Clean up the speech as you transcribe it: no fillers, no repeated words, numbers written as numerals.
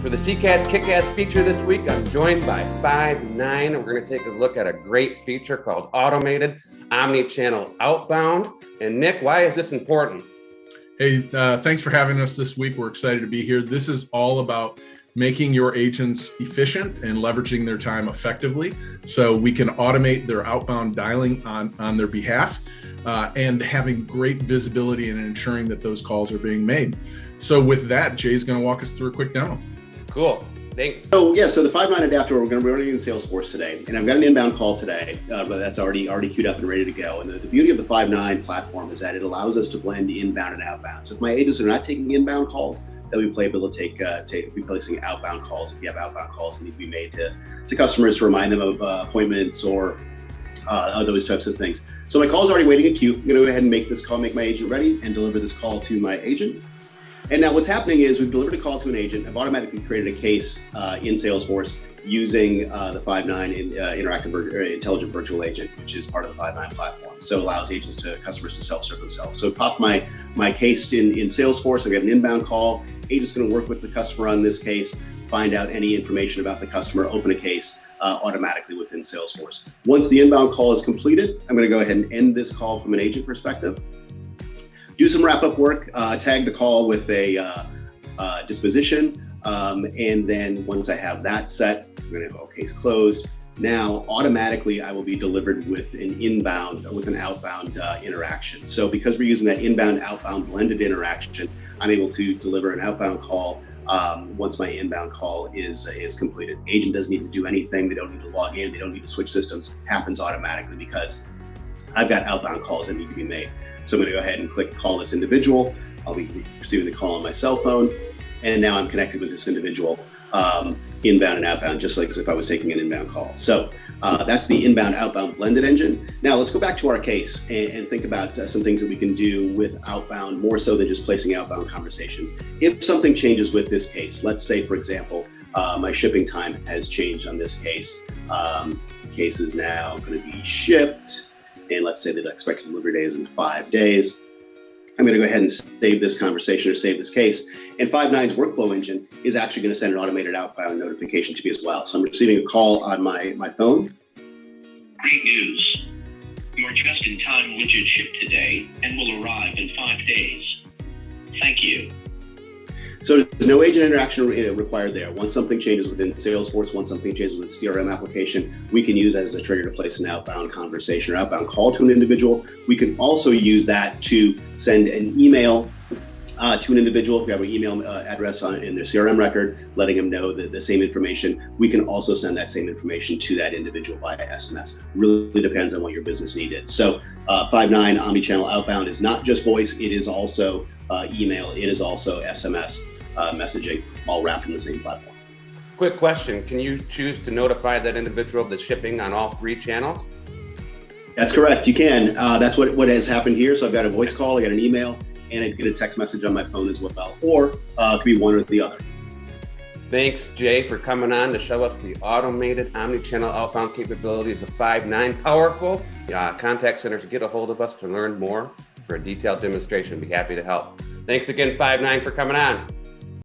For the CCaaS KickasS feature this week, I'm joined by Five9. We're going to take a look at a great feature called Automated Omnichannel Outbound. And Nick, why is this important? Hey, thanks for having us this week. We're excited to be here. This is all about making your agents efficient and leveraging their time effectively so we can automate their outbound dialing on their behalf and having great visibility and ensuring that those calls are being made. So with that, Jay's going to walk us through a quick demo. Cool. Thanks. So the Five9 adapter, we're running in Salesforce today, and I've got an inbound call today, but that's already queued up and ready to go. And the beauty of the Five9 platform is that it allows us to blend inbound and outbound. So if my agents are not taking inbound calls, they'll be able to be placing outbound calls if you have outbound calls that need to be made to customers to remind them of appointments or those types of things. So my call is already waiting in queue. I'm going to go ahead and make my agent ready and deliver this call to my agent. And now what's happening is we've delivered a call to an agent. I've automatically created a case in Salesforce using the Five9 interactive intelligent virtual agent, which is part of the Five9 platform. So it allows customers to self-serve themselves. So pop my case in Salesforce. I get an inbound call. Agent's going to work with the customer on this case, find out any information about the customer, open a case automatically within Salesforce. Once the inbound call is completed, I'm going to go ahead and end this call from an agent perspective. Do some wrap-up work, tag the call with a disposition, and then once I have that set, I'm going to have case closed. Now, automatically, I will be delivered with an outbound interaction. So because we're using that inbound-outbound blended interaction, I'm able to deliver an outbound call once my inbound call is completed. Agent doesn't need to do anything. They don't need to log in. They don't need to switch systems. It happens automatically because I've got outbound calls that need to be made. So I'm going to go ahead and click call this individual. I'll be receiving the call on my cell phone. And now I'm connected with this individual inbound and outbound, just like as if I was taking an inbound call. So that's the inbound outbound blended engine. Now let's go back to our case and think about some things that we can do with outbound, more so than just placing outbound conversations. If something changes with this case, let's say, for example, my shipping time has changed on this case. The case is now going to be shipped. And let's say that expected delivery day is in 5 days. I'm going to go ahead and save this conversation or save this case. And Five9's workflow engine is actually going to send an automated outbound notification to me as well. So I'm receiving a call on my phone. Great news. Your just-in-time widget shipped today and will arrive in 5 days. Thank you. So there's no agent interaction required there. Once something changes within Salesforce, once something changes with the CRM application, we can use that as a trigger to place an outbound conversation or outbound call to an individual. We can also use that to send an email to an individual. If we have an email address in their CRM record, letting them know the same information, we can also send that same information to that individual via SMS. Really depends on what your business need is. So Five9 Omnichannel Outbound is not just voice, it is also email, it is also SMS messaging, all wrapped in the same platform. Quick question. Can you choose to notify that individual of the shipping on all 3 channels? That's correct. You can. That's what has happened here. So I've got a voice call, I got an email, and I get a text message on my phone as well. Or it could be one or the other. Thanks, Jay, for coming on to show us the automated omnichannel outbound capabilities of Five9. Powerful. Contact centers, get a hold of us to learn more. For a detailed demonstration, be happy to help. Thanks again, Five9, for coming on.